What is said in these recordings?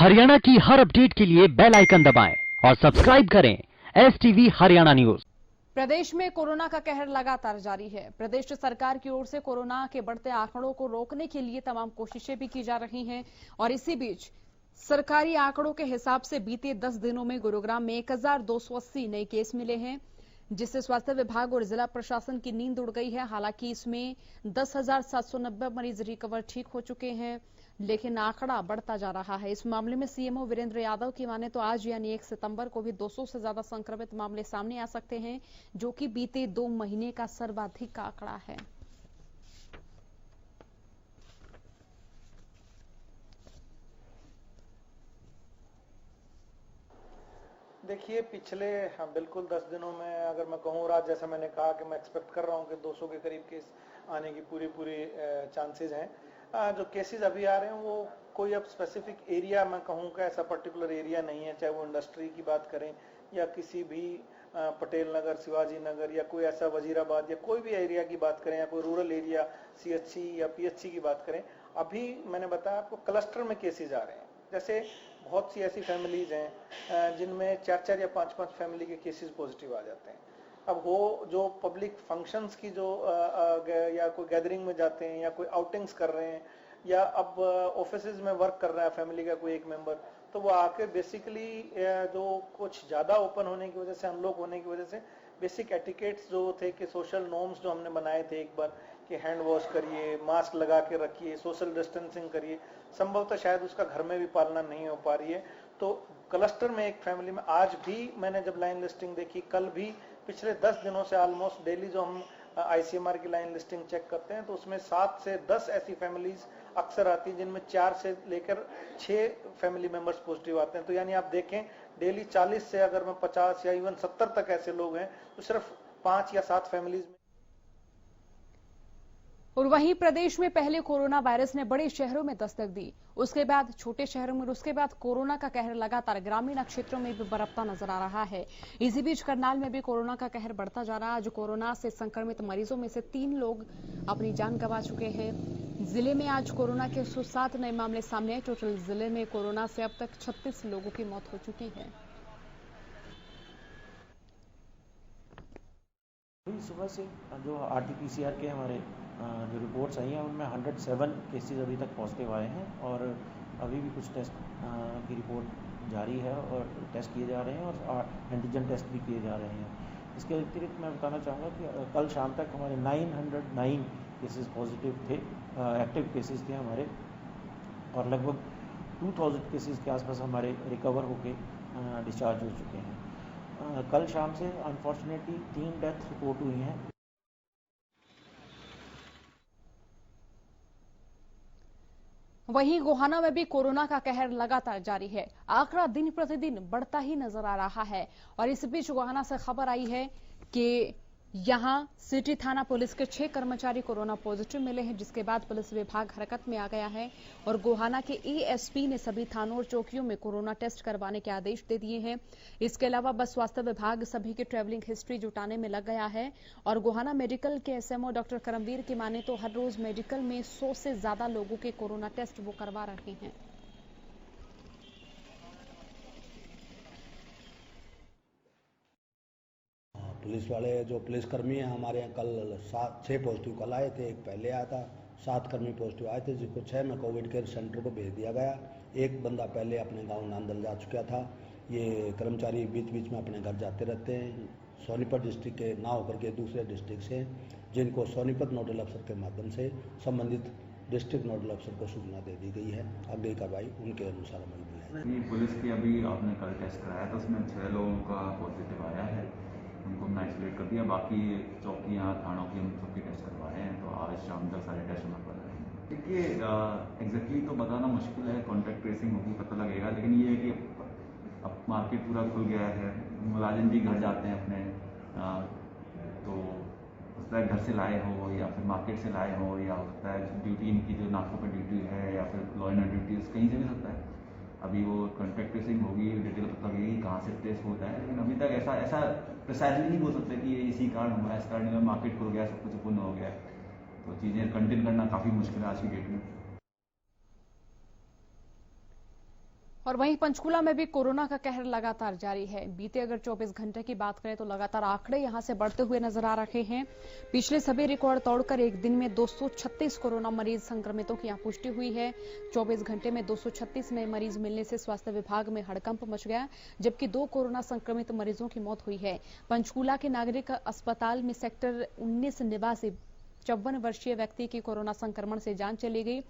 हरियाणा की हर अपडेट के लिए बेल आइकन दबाएं और सब्सक्राइब करें STV हरियाणा न्यूज। प्रदेश में कोरोना का कहर लगातार जारी है। प्रदेश सरकार की ओर से कोरोना के बढ़ते आंकड़ों को रोकने के लिए तमाम कोशिशें भी की जा रही हैं और इसी बीच सरकारी आंकड़ों के हिसाब से बीते 10 दिनों में गुरुग्राम में 1280 नए केस मिले हैं, जिससे स्वास्थ्य विभाग और जिला प्रशासन की नींद उड़ गई है। हालांकि इसमें 10,790 मरीज रिकवर ठीक हो चुके हैं, लेकिन आंकड़ा बढ़ता जा रहा है। इस मामले में सीएमओ वीरेंद्र यादव की माने तो आज यानी 1 सितंबर को भी 200 से ज्यादा संक्रमित मामले सामने आ सकते हैं, जो कि बीते 2 महीने का सर्वाधिक आंकड़ा है। देखिए पिछले बिल्कुल 10 दिनों में अगर मैं कहूँ राज, जैसा मैंने कहा कि मैं एक्सपेक्ट कर रहा हूँ कि 200 के करीब केस आने की पूरी चांसेस हैं। जो केसेस अभी आ रहे हैं वो कोई अब स्पेसिफिक एरिया मैं कहूँ का ऐसा पर्टिकुलर एरिया नहीं है, चाहे वो इंडस्ट्री की बात करें या किसी भी पटेल नगर, शिवाजी नगर या कोई ऐसा वजीराबाद या कोई भी एरिया की बात करें या कोई रूरल एरिया CHC या PHC की बात करें। अभी मैंने बताया आपको क्लस्टर में केसेज आ रहे हैं। जैसे बहुत सी ऐसी फैमिलीज हैं जिनमें 4-4 या 5-5 फैमिली के केसेस पॉजिटिव आ जाते हैं। अब वो जो पब्लिक फंक्शंस की जो या कोई गैदरिंग में जाते हैं या कोई आउटिंग्स कर रहे हैं या अब ऑफिसेज में वर्क कर रहा है फैमिली का कोई एक मेंबर, तो वो आके बेसिकली जो कुछ ज्यादा ओपन होने की वजह से, अनलॉक होने की वजह से बेसिक एटिकेट्स जो थे कि सोशल नॉर्म्स जो हमने बनाए थे एक बार कि हैंड वॉश करिए, मास्क लगा के रखिए, सोशल डिस्टेंसिंग करिए, संभवतः शायद उसका घर में भी पालना नहीं हो पा रही है। तो क्लस्टर में एक फैमिली में आज भी मैंने जब लाइन लिस्टिंग देखी, कल भी, पिछले 10 दिनों से ऑलमोस्ट डेली जो हम ICMR की लाइन लिस्टिंग चेक करते हैं तो उसमें 7 से 10 ऐसी फैमिलीज अक्सर आती हैं जिनमें 4 से लेकर 6 फैमिली मेंबर्स पॉजिटिव आते हैं। तो यानी आप देखें डेली 40 से अगर मैं 50 या इवन 70 तक ऐसे लोग हैं तो सिर्फ 5 या 7 फैमिलीज में। और वहीं प्रदेश में पहले कोरोना वायरस ने बड़े शहरों में दस्तक दी, उसके बाद छोटे शहरों में, उसके बाद कोरोना का कहर लगातार ग्रामीण क्षेत्रों में भी बरपता नजर आ रहा है। इसी बीच करनाल में भी कोरोना का कहर बढ़ता जा रहा है। आज कोरोना से संक्रमित मरीजों में से 3 लोग अपनी जान गंवा चुके हैं। जिले में आज कोरोना के 107 नए मामले सामने आए। टोटल जिले में कोरोना से अब तक 36 लोगों की मौत हो चुकी है। सुबह से जो RT-PCR के हमारे जो रिपोर्ट्स आई हैं उनमें 107 केसेस अभी तक पॉजिटिव आए हैं और अभी भी कुछ टेस्ट की रिपोर्ट जारी है और टेस्ट किए जा रहे हैं और एंटीजन टेस्ट भी किए जा रहे हैं। इसके अतिरिक्त मैं बताना चाहूँगा कि कल शाम तक हमारे 909 केसेस पॉजिटिव थे, एक्टिव केसेस थे हमारे, और लगभग 2000 केसेस के आसपास हमारे रिकवर होके डिस्चार्ज हो चुके हैं। कल शाम से अनफॉर्चुनेटली 3 डेथ रिपोर्ट हुई हैं। वहीं गोहाना में भी कोरोना का कहर लगातार जारी है। आंकड़ा दिन प्रतिदिन बढ़ता ही नजर आ रहा है और इस बीच गोहाना से खबर आई है कि यहां सिटी थाना पुलिस के 6 कर्मचारी कोरोना पॉजिटिव मिले हैं, जिसके बाद पुलिस विभाग हरकत में आ गया है और गोहाना के ASP ने सभी थानों और चौकियों में कोरोना टेस्ट करवाने के आदेश दे दिए हैं। इसके अलावा बस स्वास्थ्य विभाग सभी की ट्रैवलिंग हिस्ट्री जुटाने में लग गया है और गोहाना मेडिकल के SMO डॉक्टर करमवीर की माने तो हर रोज मेडिकल में 100 से ज्यादा लोगों के कोरोना टेस्ट वो करवा रहे हैं। पुलिस वाले जो पुलिसकर्मी हैं हमारे यहाँ कल 6 पॉजिटिव कल आए थे, एक पहले आया था, 7 कर्मी पॉजिटिव आए थे, जिसको 6 में कोविड केयर सेंटर को भेज दिया गया। एक बंदा पहले अपने गांव नांदल जा चुका था। ये कर्मचारी बीच बीच में अपने घर जाते रहते हैं, सोनीपत डिस्ट्रिक्ट के ना होकर के दूसरे डिस्ट्रिक्ट से, जिनको सोनीपत नोडल अफसर के माध्यम से संबंधित डिस्ट्रिक्ट नोडल अफसर को सूचना दे दी गई है। आगे कार्रवाई उनके अनुसार अमल में है। पुलिस की अभी आपने कल टेस्ट कराया था, उसमें 6 लोगों का पॉजिटिव आया है, उनको हमने आइसोलेट कर दिया। बाकी चौकियाँ थानों की हम सबकी टेस्ट करवा रहे हैं, तो आज शाम तक सारे टेस्ट हमारे पास रहेंगे। देखिए एग्जैक्टली तो बताना मुश्किल है, कॉन्टैक्ट ट्रेसिंग होगी पता लगेगा, लेकिन ये है कि अब मार्केट पूरा खुल गया है, मुलाजिम भी घर जाते हैं अपने, तो उस तरह घर से लाए हो या फिर मार्केट से लाए हो या हो सकता है ड्यूटी इनकी जो नाकों पर ड्यूटी है या फिर लॉ एंड ड्यूटी कहीं से भी सकता है। अभी वो कॉन्टैक्ट ट्रेसिंग होगी, डिटेल पता लगेगी कहाँ से ट्रेस होता है, लेकिन अभी तक ऐसा प्रिसाइजली नहीं बोल सकते कि ये इसी कारण हुआ है, इस कारण मार्केट खुल गया, सब कुछ पूर्ण हो गया, तो चीज़ें कंटेन करना काफ़ी मुश्किल है आज की डेट में। और वहीं पंचकूला में भी कोरोना का कहर लगातार जारी है। बीते अगर 24 घंटे की बात करें तो लगातार आंकड़े यहां से बढ़ते हुए नजर आ रहे हैं। पिछले सभी रिकॉर्ड तोड़कर एक दिन में 236 कोरोना मरीज संक्रमितों की यहां पुष्टि हुई है। 24 घंटे में 236 नए मरीज मिलने से स्वास्थ्य विभाग में हड़कंप मच गया, जबकि 2 कोरोना संक्रमित मरीजों की मौत हुई है। पंचकूला के नागरिक अस्पताल में सेक्टर 19 निवासी 54 वर्षीय व्यक्ति की कोरोना संक्रमण से जान चली गई,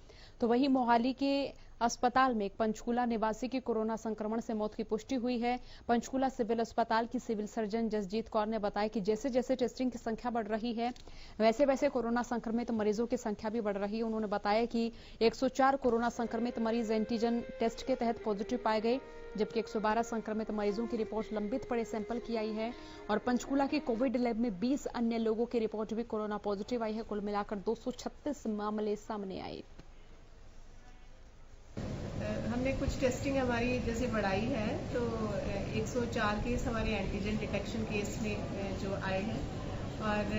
तो वहीं मोहाली के अस्पताल में एक पंचकूला निवासी की कोरोना संक्रमण से मौत की पुष्टि हुई है। पंचकूला सिविल अस्पताल की सिविल सर्जन जसजीत कौर ने बताया कि जैसे जैसे टेस्टिंग की संख्या बढ़ रही है, वैसे वैसे कोरोना संक्रमित मरीजों की संख्या भी बढ़ रही है। उन्होंने बताया कि 104 कोरोना संक्रमित मरीज एंटीजन टेस्ट के तहत पॉजिटिव पाए गए, जबकि 112 संक्रमित मरीजों की रिपोर्ट लंबित पड़े सैंपल की आई है। और पंचकूला के कोविड लैब में 20 अन्य लोगों की रिपोर्ट भी कोरोना पॉजिटिव आई है। कुल मिलाकर 236 मामले सामने आए। हमने कुछ टेस्टिंग हमारी जैसे बढ़ाई है, तो 104 केस हमारे एंटीजन डिटेक्शन केस में जो आए हैं, और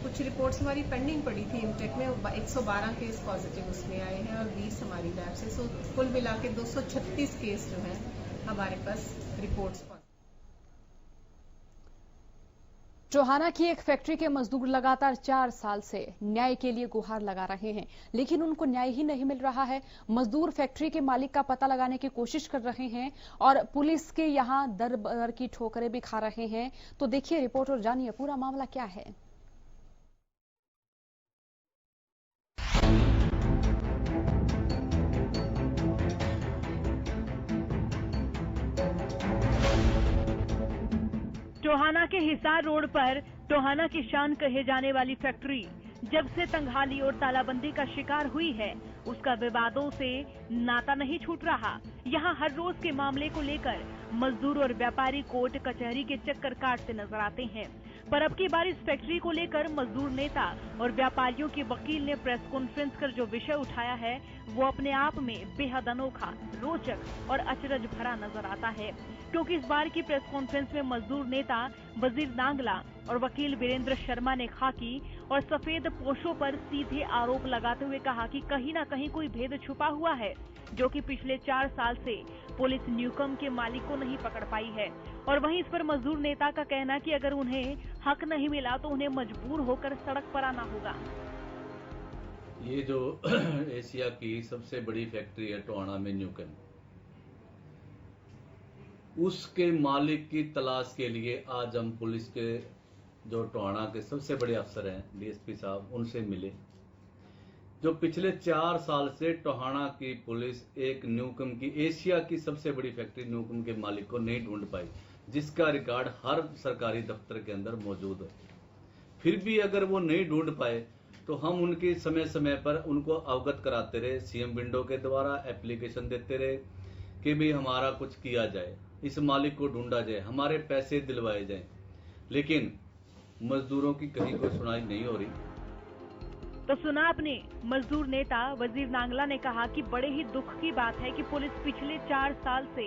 कुछ रिपोर्ट्स हमारी पेंडिंग पड़ी थी इमटेक में, 112 केस पॉजिटिव उसमें आए हैं और 20 हमारी लैब से। सो कुल मिला के 236 केस जो है हमारे पास रिपोर्ट्स। टोहाना की एक फैक्ट्री के मजदूर लगातार 4 साल से न्याय के लिए गुहार लगा रहे हैं, लेकिन उनको न्याय ही नहीं मिल रहा है। मजदूर फैक्ट्री के मालिक का पता लगाने की कोशिश कर रहे हैं और पुलिस के यहां दर दर की ठोकरें भी खा रहे हैं। तो देखिए रिपोर्ट और जानिए पूरा मामला क्या है। टोहाना के हिसार रोड पर टोहाना की शान कहे जाने वाली फैक्ट्री जब से तंगहाली और तालाबंदी का शिकार हुई है, उसका विवादों से नाता नहीं छूट रहा। यहाँ हर रोज के मामले को लेकर मजदूर और व्यापारी कोर्ट कचहरी के चक्कर काटते नजर आते हैं, पर अब की बार इस फैक्ट्री को लेकर मजदूर नेता और व्यापारियों के वकील ने प्रेस कॉन्फ्रेंस कर जो विषय उठाया है, वो अपने आप में बेहद अनोखा, रोचक और अचरज भरा नजर आता है। क्योंकि इस बार की प्रेस कॉन्फ्रेंस में मजदूर नेता वजीर नांगला और वकील वीरेंद्र शर्मा ने खाकी और सफेद पोशों पर सीधे आरोप लगाते हुए कहा कि कहीं न कहीं कोई भेद छुपा हुआ है, जो कि पिछले 4 साल से पुलिस न्यूकम के मालिक को नहीं पकड़ पाई है। और वहीं इस पर मजदूर नेता का कहना कि अगर उन्हें हक नहीं मिला तो उन्हें मजबूर होकर सड़क पर आना होगा। ये जो एशिया की सबसे बड़ी फैक्ट्री है टोहाना में न्यूकम, उसके मालिक की तलाश के लिए आज हम पुलिस के जो टोहाना के सबसे बड़े अफसर हैं डीएसपी साहब, उनसे मिले। जो पिछले 4 साल से टोहाना की पुलिस एक न्यूकम की, एशिया की सबसे बड़ी फैक्ट्री न्यूकम के मालिक को नहीं ढूंढ पाई, जिसका रिकॉर्ड हर सरकारी दफ्तर के अंदर मौजूद है। फिर भी अगर वो नहीं ढूंढ पाए तो हम उनके समय समय पर उनको अवगत कराते रहे, सीएम विंडो के द्वारा एप्लीकेशन देते रहे कि भी हमारा कुछ किया जाए, इस मालिक को ढूंढा जाए, हमारे पैसे दिलवाए जाएं, लेकिन मजदूरों की कहीं कोई सुनाई नहीं हो रही। तो सुना आपने, मजदूर नेता वजीर नांगला ने कहा कि बड़े ही दुख की बात है कि पुलिस पिछले 4 साल से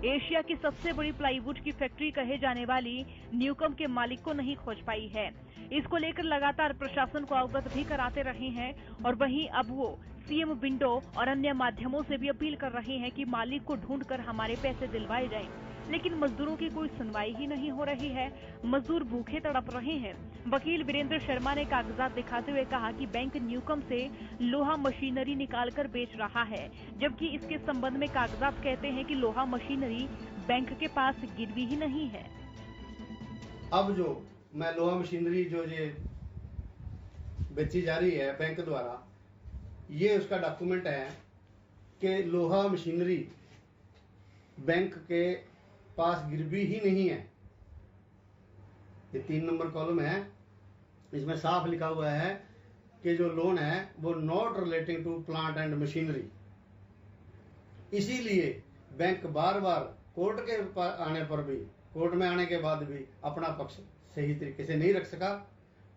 एशिया की सबसे बड़ी प्लाईवुड की फैक्ट्री कहे जाने वाली न्यूकम के मालिक को नहीं खोज पाई है। इसको लेकर लगातार प्रशासन को अवगत भी कराते रहे हैं और वहीं अब वो सीएम विंडो और अन्य माध्यमों से भी अपील कर रहे हैं कि मालिक को ढूंढकर हमारे पैसे दिलवाए जाएं, लेकिन मजदूरों की कोई सुनवाई ही नहीं हो रही है। मजदूर भूखे तड़प रहे हैं। वकील वीरेंद्र शर्मा ने कागजात दिखाते हुए कहा कि बैंक न्यूकम से लोहा मशीनरी निकालकर बेच रहा है, जबकि इसके संबंध में कागजात कहते हैं कि लोहा मशीनरी बैंक के पास गिरवी ही नहीं है। अब जो मैं लोहा मशीनरी जो ये बेची जा रही है बैंक द्वारा, ये उसका डॉक्यूमेंट है कि लोहा मशीनरी बैंक के पास गिरवी ही नहीं है। ये 3 नंबर कॉलम है, इसमें साफ लिखा हुआ है कि जो लोन है वो not relating to plant and machinery. इसीलिए बैंक बार बार कोर्ट के आने पर भी, कोर्ट में आने के बाद भी अपना पक्ष सही तरीके से नहीं रख सका,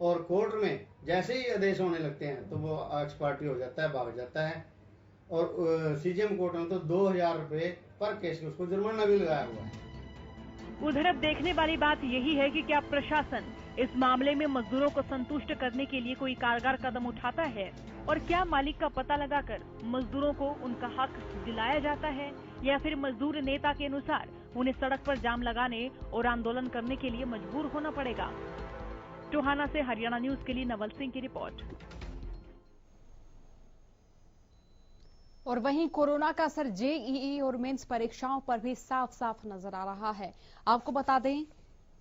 और कोर्ट में जैसे ही आदेश होने लगते हैं तो वो एक्सपार्टी हो जाता है, भाग जाता है। और सीजीएम कोर्ट में तो 2000 रुपए पर केस उसको जुर्माना भी लगाया हुआ है। उधर अब देखने वाली बात यही है कि क्या प्रशासन इस मामले में मजदूरों को संतुष्ट करने के लिए कोई कारगर कदम उठाता है और क्या मालिक का पता लगाकर मजदूरों को उनका हक दिलाया जाता है या फिर मजदूर नेता के अनुसार उन्हें सड़क पर जाम लगाने और आंदोलन करने के लिए मजबूर होना पड़ेगा। टोहाना से हरियाणा न्यूज के लिए नवल सिंह की रिपोर्ट। और वहीं कोरोना का असर जेईई और मेंस परीक्षाओं पर भी साफ साफ नजर आ रहा है। आपको बता दें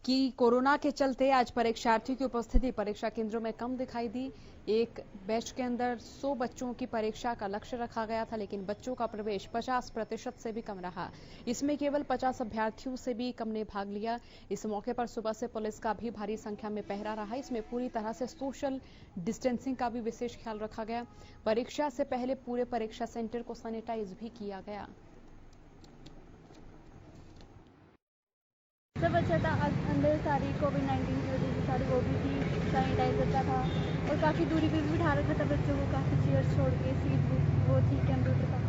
कि कोरोना के चलते आज परीक्षार्थियों की उपस्थिति परीक्षा केंद्रों में कम दिखाई दी। एक बैच के अंदर 100 बच्चों की परीक्षा का लक्ष्य रखा गया था, लेकिन बच्चों का प्रवेश 50% से भी कम रहा। इसमें केवल 50 अभ्यर्थियों से भी कम ने भाग लिया। इस मौके पर सुबह से पुलिस का भी भारी संख्या में पहरा रहा। इसमें पूरी तरह से सोशल डिस्टेंसिंग का भी विशेष ख्याल रखा गया। परीक्षा से पहले पूरे परीक्षा सेंटर को सैनिटाइज भी किया गया। सब अच्छा था। अंदर सारी कोविड-19 की वजह से सारी वो भी थी, सैनिटाइजर का था और काफ़ी दूरी पे भी बिठा रखा था बच्चों को, काफ़ी चेयर छोड़ के सीट वो थी कंप्यूटर का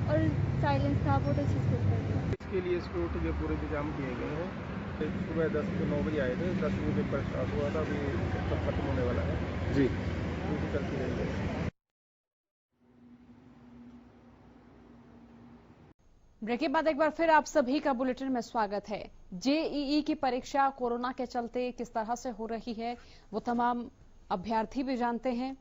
और साइलेंस था, बहुत अच्छी स्कूल। इसके लिए स्कूल के पूरे इंतजाम किए गए हैं। सुबह 10 से 9 बजे आए थे, 10 बजे पर स्टार्ट हुआ था, अभी सब खत्म होने वाला है जी, ड्यूटी चलती रही है। ब्रेक के बाद एक बार फिर आप सभी का बुलेटिन में स्वागत है। जेईई की परीक्षा कोरोना के चलते किस तरह से हो रही है, वो तमाम अभ्यर्थी भी जानते हैं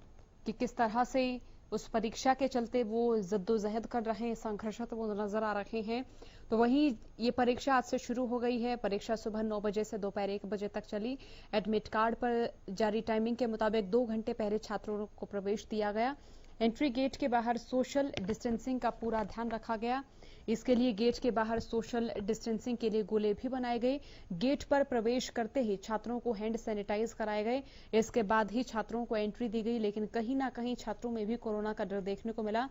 कि किस तरह से उस परीक्षा के चलते वो जद्दोजहद कर रहे हैं, संघर्षरत वो नजर आ रहे हैं। तो वहीं ये परीक्षा आज से शुरू हो गई है। परीक्षा सुबह 9 बजे से दोपहर 1 बजे तक चली। एडमिट कार्ड पर जारी टाइमिंग के मुताबिक 2 घंटे पहले छात्रों को प्रवेश दिया गया। एंट्री गेट के बाहर सोशल डिस्टेंसिंग का पूरा ध्यान रखा गया। इसके लिए गेट के बाहर सोशल डिस्टेंसिंग के लिए गोले भी बनाए गए। गेट पर प्रवेश करते ही छात्रों को हैंड सैनिटाइज कराए गए। इसके बाद ही छात्रों को एंट्री दी गई, लेकिन कहीं ना कहीं छात्रों में भी कोरोना का डर देखने को मिला।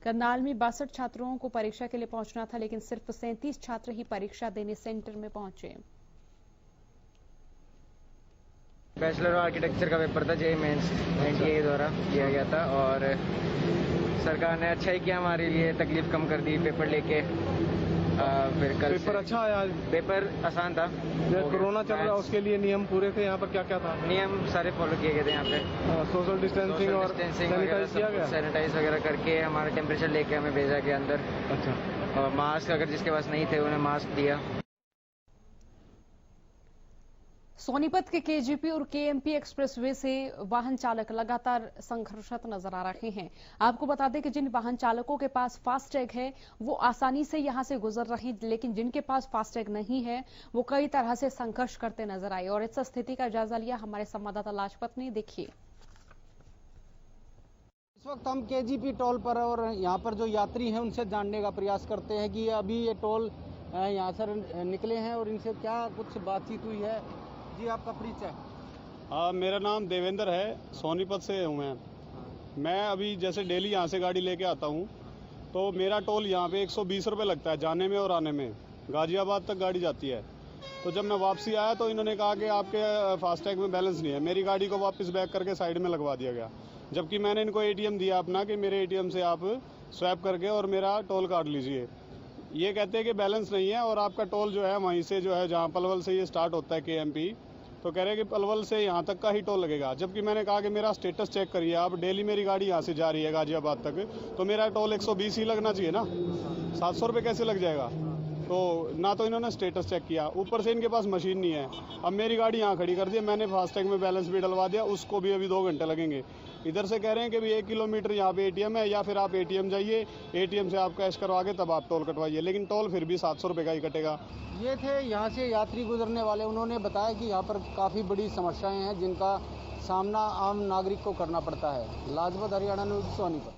करनाल में 62 छात्रों को परीक्षा के लिए पहुंचना था, लेकिन सिर्फ 37 छात्र ही परीक्षा देने सेंटर में पहुंचे। बैचलर ऑफ आर्किटेक्चर का पेपर था, जेईई मेंस एनटीए द्वारा किया गया था और सरकार ने अच्छा ही किया, हमारे लिए तकलीफ कम कर दी पेपर लेके। फिर कल पेपर अच्छा आया आज? पेपर आसान था। कोरोना चल रहा उसके लिए नियम पूरे थे। यहाँ पर क्या क्या था? नियम सारे फॉलो किए गए थे यहाँ पे। सोशल डिस्टेंसिंग और सैनिटाइज किया गया, सैनिटाइज वगैरह करके हमारा टेम्परेचर लेके हमें भेजा गया अंदर। अच्छा। और मास्क अगर जिसके पास नहीं थे उन्हें मास्क दिया। सोनीपत के केजीपी और केएमपी एक्सप्रेसवे से वाहन चालक लगातार संघर्षरत नजर आ रहे हैं। आपको बता दें कि जिन वाहन चालकों के पास फास्टैग है वो आसानी से यहां से गुजर रहे, लेकिन जिनके पास फास्टैग नहीं है वो कई तरह से संघर्ष करते नजर आए। और इस स्थिति का जायजा लिया हमारे संवाददाता लाजपत ने। देखिए, इस वक्त हम केजीपी टोल पर और यहाँ पर जो यात्री हैं उनसे जानने का प्रयास करते हैं कि अभी ये टोल यहाँ से निकले हैं और इनसे क्या कुछ बातचीत हुई है। जी, आपका परिचय? मेरा नाम देवेंद्र है, सोनीपत से हूँ मैं अभी जैसे डेली यहाँ से गाड़ी लेके आता हूँ तो मेरा टोल यहाँ पे 120 रुपये लगता है जाने में और आने में। गाजियाबाद तक गाड़ी जाती है। तो जब मैं वापसी आया तो इन्होंने कहा कि आपके फास्टैग में बैलेंस नहीं है। मेरी गाड़ी को वापस बैक करके साइड में लगवा दिया गया, जबकि मैंने इनको एटीएम दिया अपना कि मेरे एटीएम से आप स्वैप करके और मेरा टोल काट लीजिए। ये कहते हैं कि बैलेंस नहीं है और आपका टोल जो है वहीं से जो है जहाँ पलवल से ये स्टार्ट होता है केएमपी, तो कह रहे हैं कि पलवल से यहाँ तक का ही टोल लगेगा। जबकि मैंने कहा कि मेरा स्टेटस चेक करिए आप, डेली मेरी गाड़ी यहाँ से जा रही है गाजियाबाद तक, तो मेरा टोल 120 ही लगना चाहिए ना, 700 रुपये कैसे लग जाएगा? तो ना तो इन्होंने स्टेटस चेक किया, ऊपर से इनके पास मशीन नहीं है। अब मेरी गाड़ी यहाँ खड़ी कर दी, मैंने फास्टैग में बैलेंस भी डलवा दिया, उसको भी अभी 2 घंटे लगेंगे। इधर से कह रहे हैं कि भी 1 किलोमीटर यहाँ पे एटीएम है, या फिर आप एटीएम जाइए, एटीएम से आप कैश करवा के तब आप टोल कटवाइए, लेकिन टोल फिर भी 700 रुपये का ही कटेगा। ये थे यहाँ से यात्री गुजरने वाले, उन्होंने बताया कि यहाँ पर काफ़ी बड़ी समस्याएं हैं जिनका सामना आम नागरिक को करना पड़ता है। लाजपत, हरियाणा न्यूज, सोनीपत।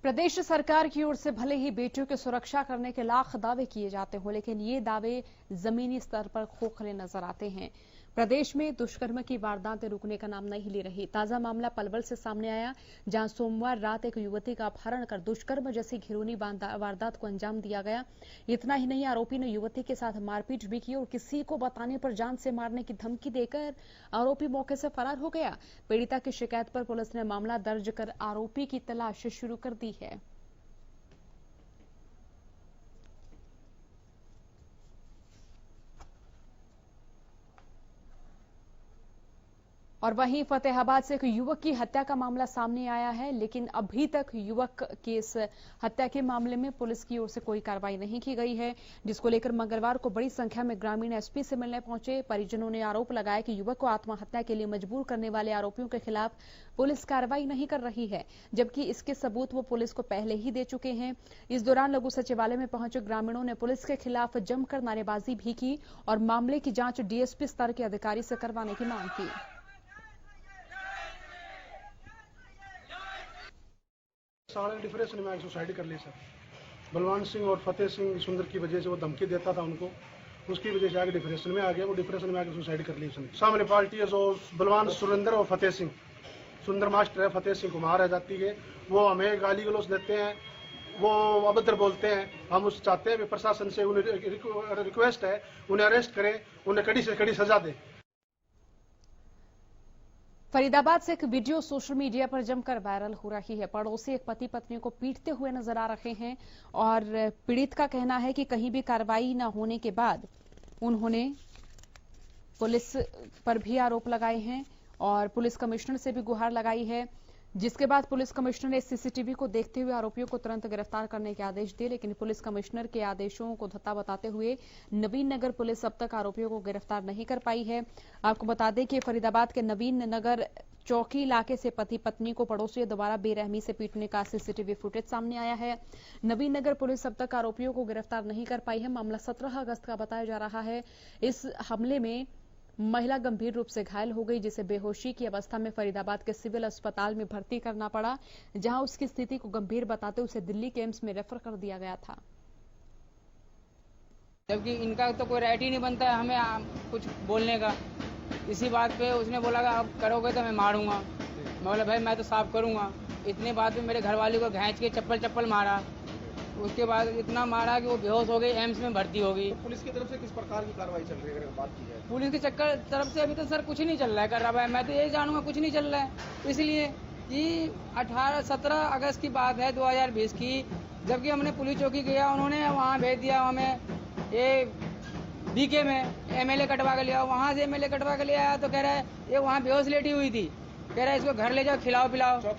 प्रदेश सरकार की ओर से भले ही बेटियों की सुरक्षा करने के लाख दावे किए जाते हों, लेकिन ये दावे जमीनी स्तर पर खोखले नजर आते हैं। प्रदेश में दुष्कर्म की वारदातें रुकने का नाम नहीं ले रही। ताजा मामला पलवल से सामने आया, जहां सोमवार रात एक युवती का अपहरण कर दुष्कर्म जैसी घिनौनी वारदात को अंजाम दिया गया। इतना ही नहीं, आरोपी ने युवती के साथ मारपीट भी की और किसी को बताने पर जान से मारने की धमकी देकर आरोपी मौके से फरार हो गया। पीड़िता की शिकायत पर पुलिस ने मामला दर्ज कर आरोपी की तलाश शुरू कर दी है। और वहीं फतेहाबाद से एक युवक की हत्या का मामला सामने आया है, लेकिन अभी तक युवक की इस हत्या के मामले में पुलिस की ओर से कोई कार्रवाई नहीं की गई है, जिसको लेकर मंगलवार को बड़ी संख्या में ग्रामीण एसपी से मिलने पहुंचे। परिजनों ने आरोप लगाया कि युवक को आत्महत्या के लिए मजबूर करने वाले आरोपियों के खिलाफ पुलिस कार्रवाई नहीं कर रही है, जबकि इसके सबूत वो पुलिस को पहले ही दे चुके हैं। इस दौरान लघु सचिवालय में पहुंचे ग्रामीणों ने पुलिस के खिलाफ जमकर नारेबाजी भी की और मामले की जांच डीएसपी स्तर के अधिकारी से करवाने की मांग की। साढ़े डिप्रेशन में सुसाइड कर ली सर। बलवान सिंह और फतेह सिंह सुंदर की वजह से वो धमकी देता था उनको, उसकी वजह से आगे डिप्रेशन में आ गया। वो डिप्रेशन में आके सुसाइड कर ली उसने। सामने पार्टी है जो बलवान सुरेंद्र और फतेह सिंह, सुंदर मास्टर है, फतेह सिंह कुमार है जाती है, वो हमें गाली गलौज देते हैं, वो अभद्र बोलते हैं। हम उस चाहते हैं प्रशासन से उन्हें रिक्वेस्ट है, उन्हें अरेस्ट करें, उन्हें कड़ी से कड़ी सजा दें। फरीदाबाद से एक वीडियो सोशल मीडिया पर जमकर वायरल हो रही है। पड़ोसी एक पति पत्नी को पीटते हुए नजर आ रहे हैं और पीड़ित का कहना है कि कहीं भी कार्रवाई न होने के बाद उन्होंने पुलिस पर भी आरोप लगाए हैं और पुलिस कमिश्नर से भी गुहार लगाई है, जिसके बाद पुलिस कमिश्नर ने सीसीटीवी को देखते हुए आरोपियों को तुरंत गिरफ्तार करने के आदेश दिए। लेकिन पुलिस कमिश्नर के आदेशों को धत्ता बताते हुए नवीन नगर पुलिस अब तक आरोपियों को गिरफ्तार नहीं कर पाई है। आपको बता दें कि फरीदाबाद के नवीन नगर चौकी इलाके से पति पत्नी को पड़ोसियों द्वारा बेरहमी से पीटने का सीसीटीवी फुटेज सामने आया है। नवीन नगर पुलिस अब तक आरोपियों को गिरफ्तार नहीं कर पाई है। मामला 17 अगस्त का बताया जा रहा है। इस हमले में महिला गंभीर रूप से घायल हो गई, जिसे बेहोशी की अवस्था में फरीदाबाद के सिविल अस्पताल में भर्ती करना पड़ा, जहां उसकी स्थिति को गंभीर बताते उसे दिल्ली के एम्स में रेफर कर दिया गया था। जबकि इनका तो कोई राइट ही नहीं बनता है हमें कुछ बोलने का। इसी बात पे उसने बोला कि अब करोगे तो मैं मारूंगा। मैं बोला भाई मैं तो साफ करूंगा। इतने बात पे मेरे घरवाली को घैंच के चप्पल मारा। उसके बाद इतना मारा कि वो बेहोश हो गई, एम्स में भर्ती हो गई। तो पुलिस की तरफ से किस प्रकार की कार्रवाई चल रही है अगर बात की जाए? पुलिस की तरफ से अभी तो सर कुछ नहीं चल रहा है कर रहा है। मैं तो यही जानूंगा कुछ नहीं चल रहा है, इसलिए कि 17 अगस्त की बात है 2020 की, जबकि हमने पुलिस चौकी गया, उन्होंने वहाँ भेज दिया हमें ये बीके में एमएलए कटवा के लिया। वहाँ से एमएलए कटवा के ले आया तो कह रहा है ये वहाँ बेहोश लेटी हुई थी, कह रहा है इसको घर ले जाओ खिलाओ पिलाओ।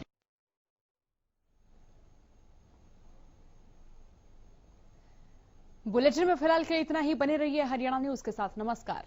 बुलेटिन में फिलहाल के इतना ही। बने रहिए हरियाणा न्यूज के साथ। नमस्कार।